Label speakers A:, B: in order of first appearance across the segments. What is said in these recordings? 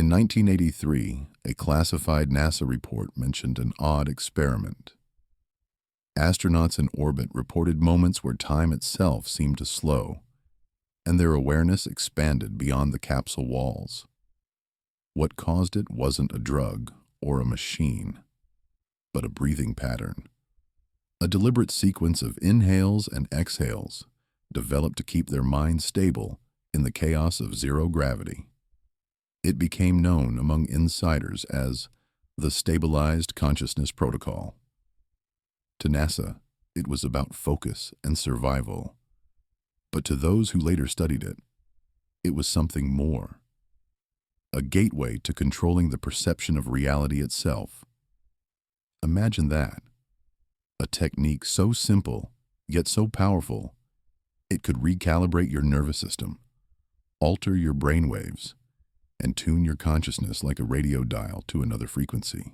A: In 1983, a classified NASA report mentioned an odd experiment. Astronauts in orbit reported moments where time itself seemed to slow, and their awareness expanded beyond the capsule walls. What caused it wasn't a drug or a machine, but a breathing pattern. A deliberate sequence of inhales and exhales developed to keep their minds stable in the chaos of zero gravity. It became known among insiders as the Stabilized Consciousness Protocol. To NASA, it was about focus and survival. But to those who later studied it, it was something more. A gateway to controlling the perception of reality itself. Imagine that. A technique so simple, yet so powerful, it could recalibrate your nervous system, alter your brainwaves, and tune your consciousness like a radio dial to another frequency.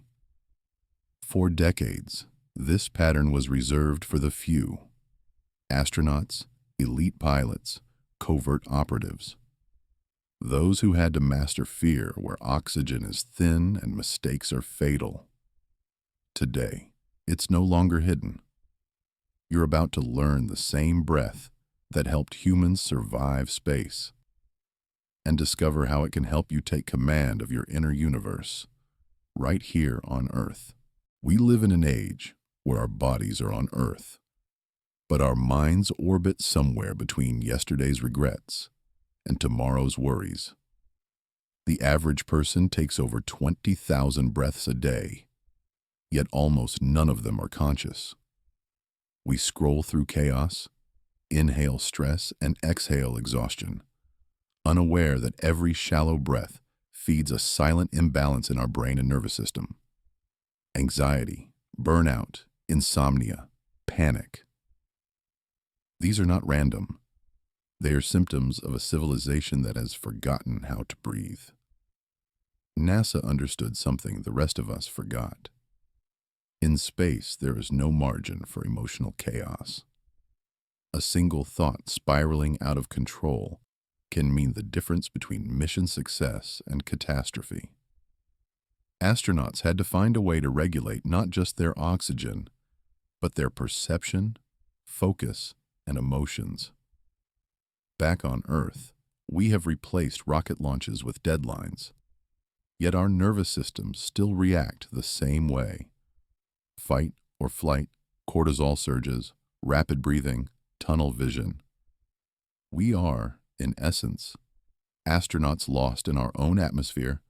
A: For decades, this pattern was reserved for the few: astronauts, elite pilots, covert operatives. Those who had to master fear where oxygen is thin and mistakes are fatal. Today, it's no longer hidden. You're about to learn the same breath that helped humans survive space, and discover how it can help you take command of your inner universe, right here on Earth. We live in an age where our bodies are on Earth, but our minds orbit somewhere between yesterday's regrets and tomorrow's worries. The average person takes over 20,000 breaths a day, yet almost none of them are conscious. We scroll through chaos, inhale stress, and exhale exhaustion, unaware that every shallow breath feeds a silent imbalance in our brain and nervous system. Anxiety, burnout, insomnia, panic. These are not random. They are symptoms of a civilization that has forgotten how to breathe. NASA understood something the rest of us forgot. In space, there is no margin for emotional chaos. A single thought spiraling out of control can mean the difference between mission success and catastrophe. Astronauts had to find a way to regulate not just their oxygen, but their perception, focus, and emotions. Back on Earth, we have replaced rocket launches with deadlines, yet our nervous systems still react the same way. Fight or flight, cortisol surges, rapid breathing, tunnel vision. We are, in essence, astronauts lost in our own atmosphere,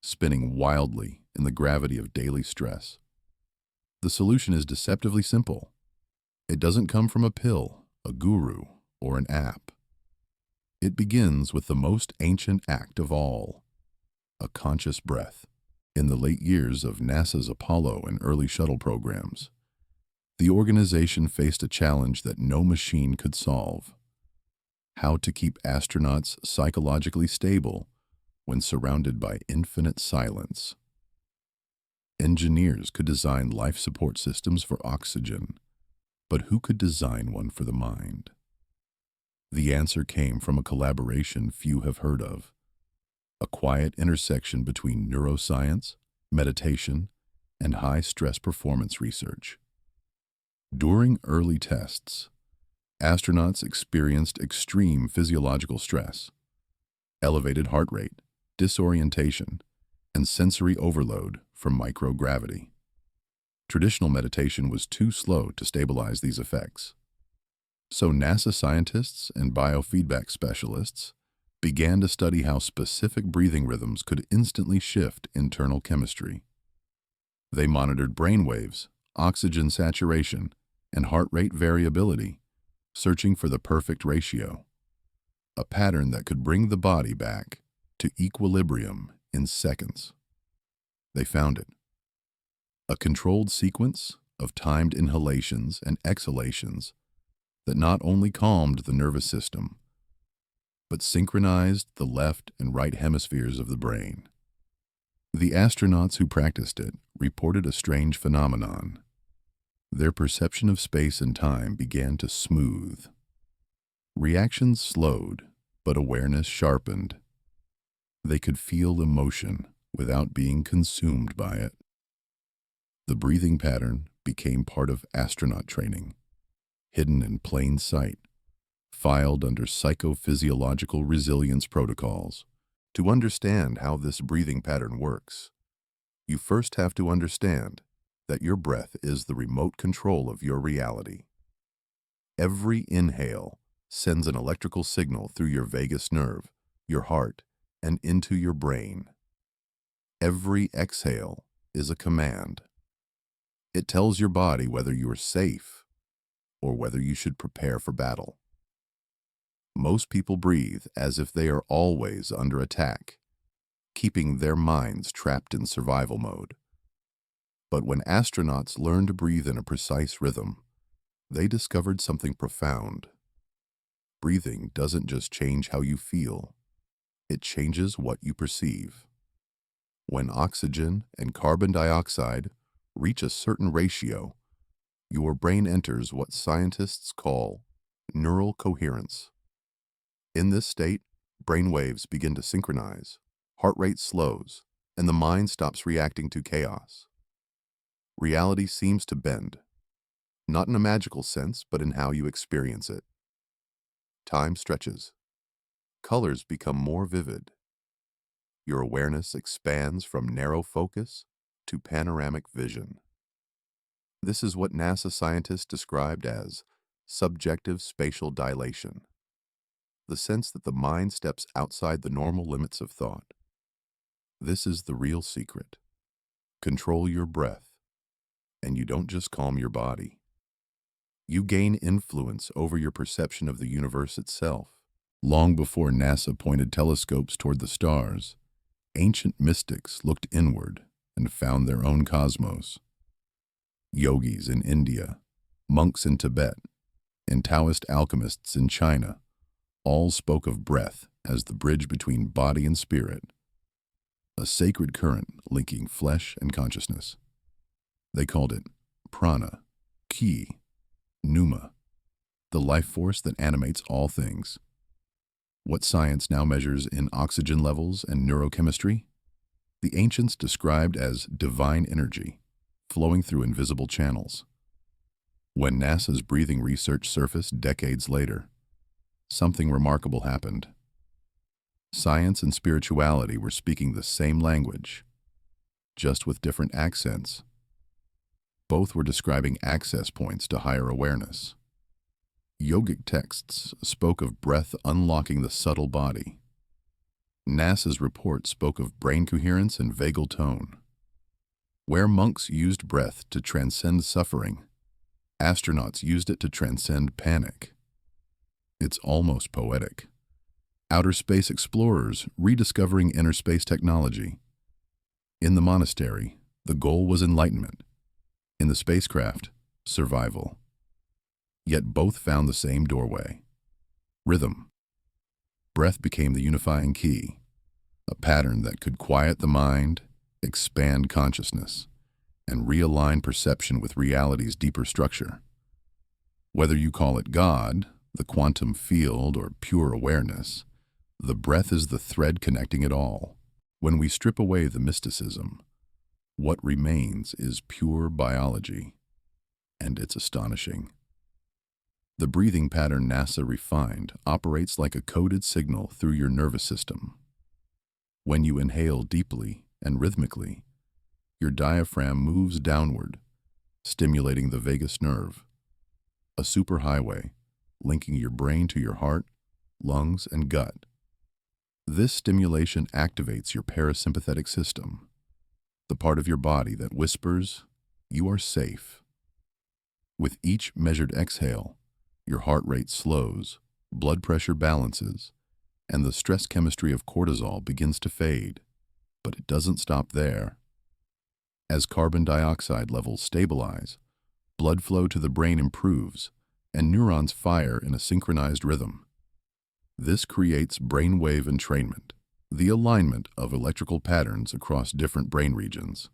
A: spinning wildly in the gravity of daily stress. The solution is deceptively simple. It doesn't come from a pill, a guru, or an app. It begins with the most ancient act of all, a conscious breath. In the late years of NASA's Apollo and early shuttle programs, the organization faced a challenge that no machine could solve: how to keep astronauts psychologically stable when surrounded by infinite silence. Engineers could design life support systems for oxygen, but who could design one for the mind? The answer came from a collaboration few have heard of: a quiet intersection between neuroscience, meditation, and high-stress performance research. During early tests, astronauts experienced extreme physiological stress, elevated heart rate, disorientation, and sensory overload from microgravity. Traditional meditation was too slow to stabilize these effects. So NASA scientists and biofeedback specialists began to study how specific breathing rhythms could instantly shift internal chemistry. They monitored brainwaves, oxygen saturation, and heart rate variability, searching for the perfect ratio, a pattern that could bring the body back to equilibrium in seconds. They found it: a controlled sequence of timed inhalations and exhalations that not only calmed the nervous system, but synchronized the left and right hemispheres of the brain. The astronauts who practiced it reported a strange phenomenon. Their perception of space and time began to smooth. Reactions slowed, but awareness sharpened. They could feel emotion without being consumed by it. The breathing pattern became part of astronaut training, hidden in plain sight, filed under psychophysiological resilience protocols. To understand how this breathing pattern works, you first have to understand that your breath is the remote control of your reality. Every inhale sends an electrical signal through your vagus nerve, your heart, and into your brain. Every exhale is a command. It tells your body whether you're safe or whether you should prepare for battle. Most people breathe as if they are always under attack, keeping their minds trapped in survival mode. But when astronauts learned to breathe in a precise rhythm, they discovered something profound. Breathing doesn't just change how you feel, it changes what you perceive. When oxygen and carbon dioxide reach a certain ratio, your brain enters what scientists call neural coherence. In this state, brainwaves begin to synchronize, heart rate slows, and the mind stops reacting to chaos. Reality seems to bend, not in a magical sense, but in how you experience it. Time stretches. Colors become more vivid. Your awareness expands from narrow focus to panoramic vision. This is what NASA scientists described as subjective spatial dilation, the sense that the mind steps outside the normal limits of thought. This is the real secret. Control your breath, and you don't just calm your body. You gain influence over your perception of the universe itself. Long before NASA pointed telescopes toward the stars, ancient mystics looked inward and found their own cosmos. Yogis in India, monks in Tibet, and Taoist alchemists in China all spoke of breath as the bridge between body and spirit, a sacred current linking flesh and consciousness. They called it prana, ki, pneuma, the life force that animates all things. What science now measures in oxygen levels and neurochemistry, the ancients described as divine energy flowing through invisible channels. When NASA's breathing research surfaced decades later, something remarkable happened. Science and spirituality were speaking the same language, just with different accents. Both were describing access points to higher awareness. Yogic texts spoke of breath unlocking the subtle body. NASA's report spoke of brain coherence and vagal tone. Where monks used breath to transcend suffering, astronauts used it to transcend panic. It's almost poetic. Outer space explorers rediscovering inner space technology. In the monastery, the goal was enlightenment. In the spacecraft, survival. Yet both found the same doorway: rhythm. Breath became the unifying key, a pattern that could quiet the mind, expand consciousness, and realign perception with reality's deeper structure. Whether you call it God, the quantum field, or pure awareness, the breath is the thread connecting it all. When we strip away the mysticism, what remains is pure biology, and it's astonishing. The breathing pattern NASA refined operates like a coded signal through your nervous system. When you inhale deeply and rhythmically, your diaphragm moves downward, stimulating the vagus nerve, a superhighway linking your brain to your heart, lungs, and gut. This stimulation activates your parasympathetic system, the part of your body that whispers, "You are safe." With each measured exhale, your heart rate slows, blood pressure balances, and the stress chemistry of cortisol begins to fade. But it doesn't stop there. As carbon dioxide levels stabilize, blood flow to the brain improves, and neurons fire in a synchronized rhythm. This creates brainwave entrainment, the alignment of electrical patterns across different brain regions.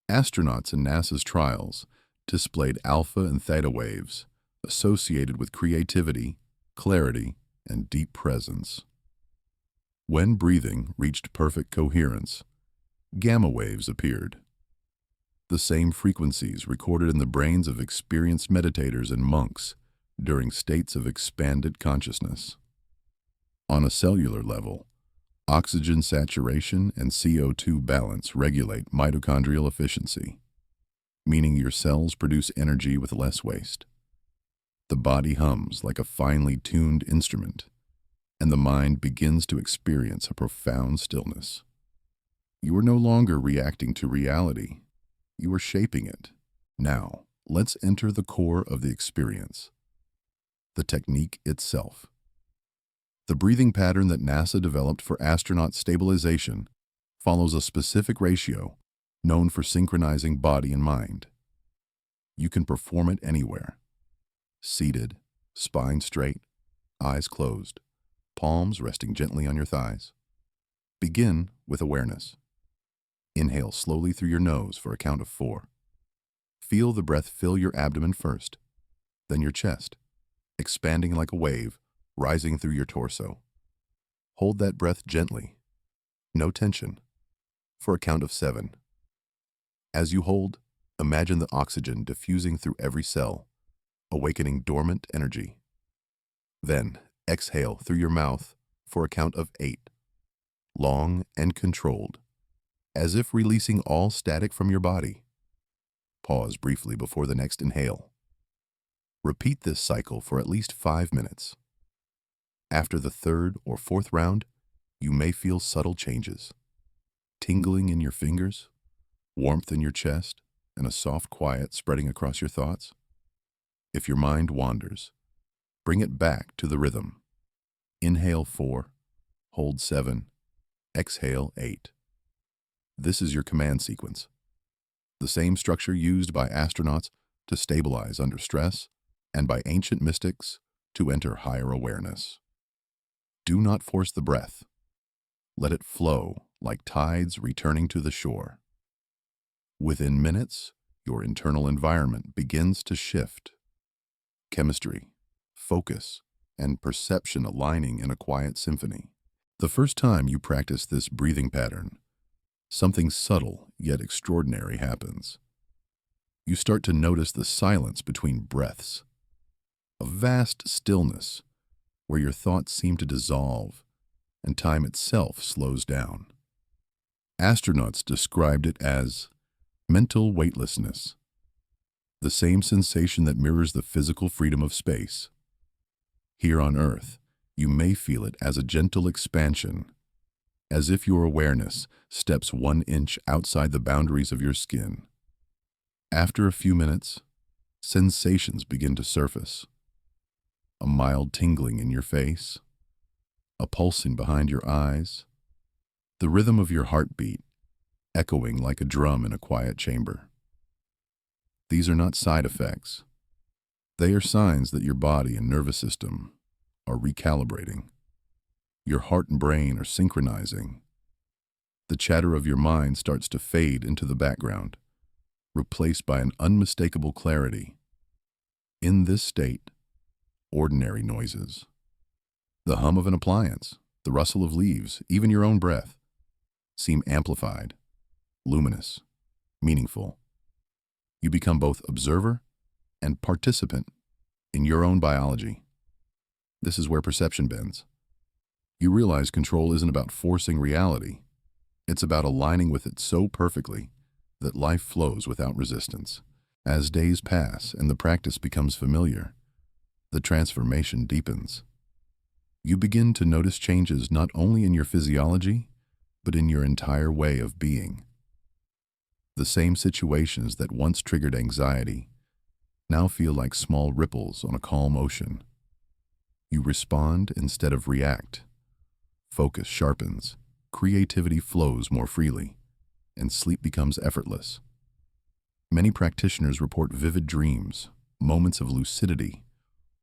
A: Astronauts in NASA's trials displayed alpha and theta waves associated with creativity, clarity, and deep presence. When breathing reached perfect coherence, gamma waves appeared, the same frequencies recorded in the brains of experienced meditators and monks during states of expanded consciousness. On a cellular level, oxygen saturation and CO2 balance regulate mitochondrial efficiency, meaning your cells produce energy with less waste. The body hums like a finely tuned instrument, and the mind begins to experience a profound stillness. You are no longer reacting to reality. You are shaping it. Now, let's enter the core of the experience, the technique itself. The breathing pattern that NASA developed for astronaut stabilization follows a specific ratio known for synchronizing body and mind. You can perform it anywhere. Seated, spine straight, eyes closed, palms resting gently on your thighs. Begin with awareness. Inhale slowly through your nose for a count of 4. Feel the breath fill your abdomen first, then your chest, expanding like a wave, rising through your torso. Hold that breath gently, no tension, for a count of 7. As you hold, imagine the oxygen diffusing through every cell, awakening dormant energy. Then, exhale through your mouth for a count of 8, long and controlled, as if releasing all static from your body. Pause briefly before the next inhale. Repeat this cycle for at least 5 minutes. After the 3rd or 4th round, you may feel subtle changes. Tingling in your fingers, warmth in your chest, and a soft quiet spreading across your thoughts. If your mind wanders, bring it back to the rhythm. Inhale 4, hold 7, exhale 8. This is your command sequence, the same structure used by astronauts to stabilize under stress and by ancient mystics to enter higher awareness. Do not force the breath. Let it flow like tides returning to the shore. Within minutes, your internal environment begins to shift. Chemistry, focus, and perception aligning in a quiet symphony. The first time you practice this breathing pattern, something subtle yet extraordinary happens. You start to notice the silence between breaths, a vast stillness where your thoughts seem to dissolve and time itself slows down. Astronauts described it as mental weightlessness, the same sensation that mirrors the physical freedom of space. Here on Earth, you may feel it as a gentle expansion, as if your awareness steps 1 inch outside the boundaries of your skin. After a few minutes, sensations begin to surface. A mild tingling in your face, a pulsing behind your eyes, the rhythm of your heartbeat echoing like a drum in a quiet chamber. These are not side effects. They are signs that your body and nervous system are recalibrating. Your heart and brain are synchronizing. The chatter of your mind starts to fade into the background, replaced by an unmistakable clarity. In this state, ordinary noises, the hum of an appliance, the rustle of leaves, even your own breath, seem amplified, luminous, meaningful. You become both observer and participant in your own biology. This is where perception bends. You realize control isn't about forcing reality. It's about aligning with it so perfectly that life flows without resistance. As days pass and the practice becomes familiar, the transformation deepens. You begin to notice changes not only in your physiology, but in your entire way of being. The same situations that once triggered anxiety now feel like small ripples on a calm ocean. You respond instead of react. Focus sharpens, creativity flows more freely, and sleep becomes effortless. Many practitioners report vivid dreams, moments of lucidity,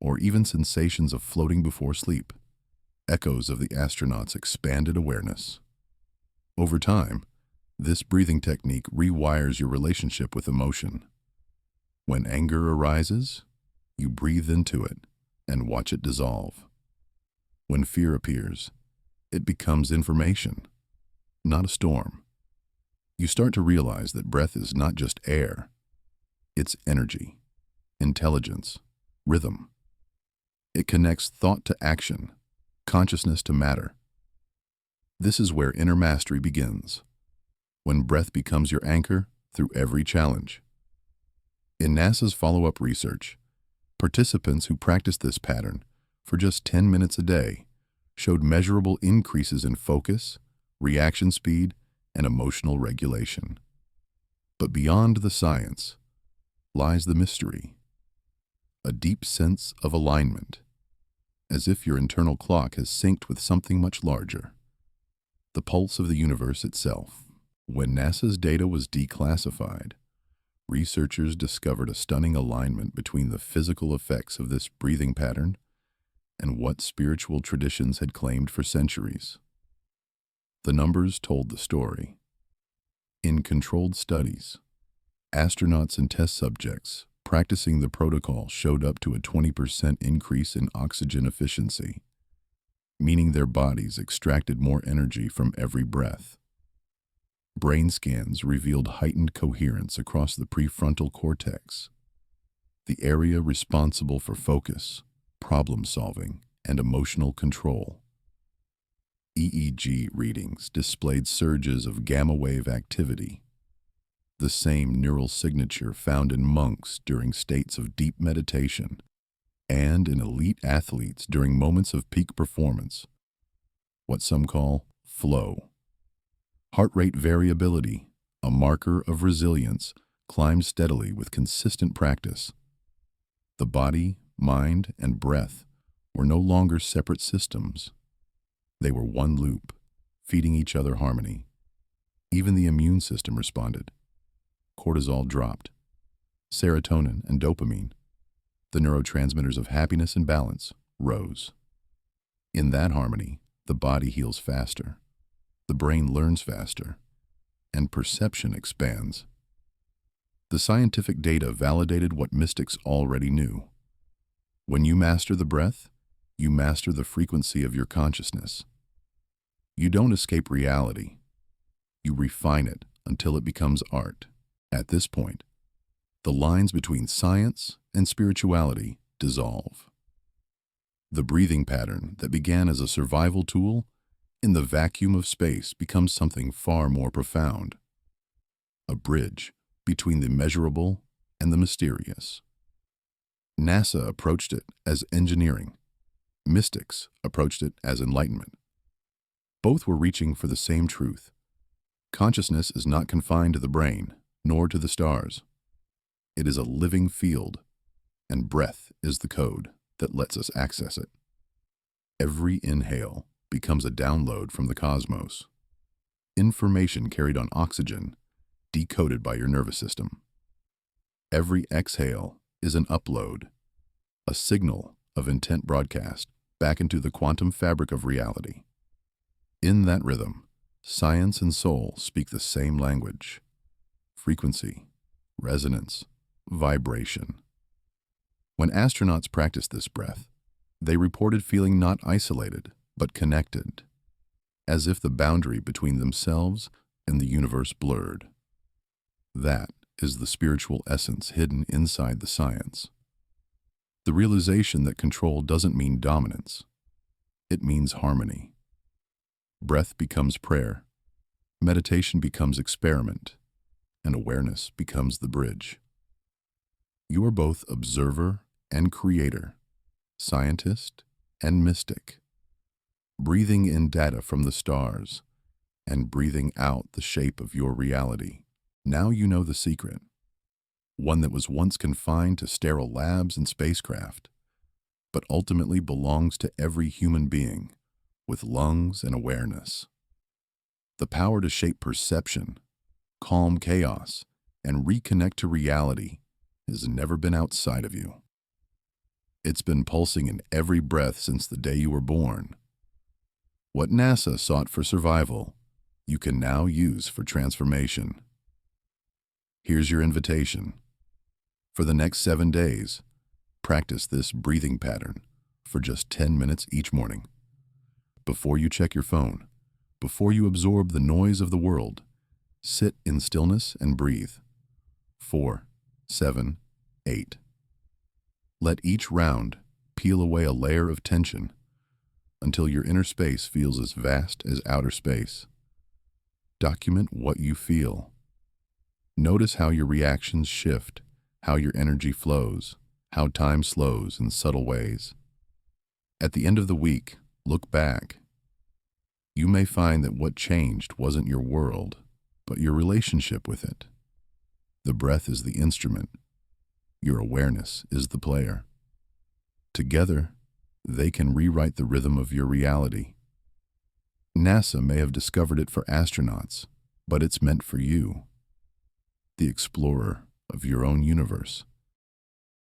A: or even sensations of floating before sleep, echoes of the astronaut's expanded awareness. Over time, this breathing technique rewires your relationship with emotion. When anger arises, you breathe into it and watch it dissolve. When fear appears, it becomes information, not a storm. You start to realize that breath is not just air, it's energy, intelligence, rhythm. It connects thought to action, consciousness to matter. This is where inner mastery begins, when breath becomes your anchor through every challenge. In NASA's follow-up research, participants who practiced this pattern for just 10 minutes a day showed measurable increases in focus, reaction speed, and emotional regulation. But beyond the science lies the mystery, a deep sense of alignment, as if your internal clock has synced with something much larger, the pulse of the universe itself. When NASA's data was declassified, researchers discovered a stunning alignment between the physical effects of this breathing pattern and what spiritual traditions had claimed for centuries. The numbers told the story. In controlled studies, astronauts and test subjects practicing the protocol showed up to a 20% increase in oxygen efficiency, meaning their bodies extracted more energy from every breath. Brain scans revealed heightened coherence across the prefrontal cortex, the area responsible for focus, problem-solving, and emotional control. EEG readings displayed surges of gamma-wave activity, the same neural signature found in monks during states of deep meditation and in elite athletes during moments of peak performance, what some call flow. Heart rate variability, a marker of resilience, climbed steadily with consistent practice. The body, mind, and breath were no longer separate systems. They were one loop, feeding each other harmony. Even the immune system responded. Cortisol dropped. Serotonin and dopamine, the neurotransmitters of happiness and balance, rose. In that harmony, the body heals faster, the brain learns faster, and perception expands. The scientific data validated what mystics already knew. When you master the breath, you master the frequency of your consciousness. You don't escape reality. You refine it until it becomes art. At this point, the lines between science and spirituality dissolve. The breathing pattern that began as a survival tool in the vacuum of space becomes something far more profound, a bridge between the measurable and the mysterious. NASA approached it as engineering. Mystics approached it as enlightenment. Both were reaching for the same truth. Consciousness is not confined to the brain, nor to the stars. It is a living field, and breath is the code that lets us access it. Every inhale becomes a download from the cosmos. Information carried on oxygen, decoded by your nervous system. Every exhale is an upload, a signal of intent broadcast back into the quantum fabric of reality. In that rhythm, science and soul speak the same language: frequency, resonance, vibration. When astronauts practiced this breath, they reported feeling not isolated, but connected, as if the boundary between themselves and the universe blurred. That is the spiritual essence hidden inside the science. The realization that control doesn't mean dominance. It means harmony. Breath becomes prayer, meditation becomes experiment, and awareness becomes the bridge. You are both observer and creator, scientist and mystic, breathing in data from the stars and breathing out the shape of your reality. Now you know the secret, one that was once confined to sterile labs and spacecraft, but ultimately belongs to every human being with lungs and awareness. The power to shape perception, calm chaos, and reconnect to reality has never been outside of you. It's been pulsing in every breath since the day you were born. What NASA sought for survival, you can now use for transformation. Here's your invitation. For the next 7 days, practice this breathing pattern for just 10 minutes each morning. Before you check your phone, before you absorb the noise of the world, sit in stillness and breathe. 4, 7, 8. Let each round peel away a layer of tension until your inner space feels as vast as outer space. Document what you feel. Notice how your reactions shift, how your energy flows, how time slows in subtle ways. At the end of the week, look back. You may find that what changed wasn't your world, but your relationship with it. The breath is the instrument. Your awareness is the player. Together, they can rewrite the rhythm of your reality. NASA may have discovered it for astronauts, but it's meant for you, the explorer of your own universe.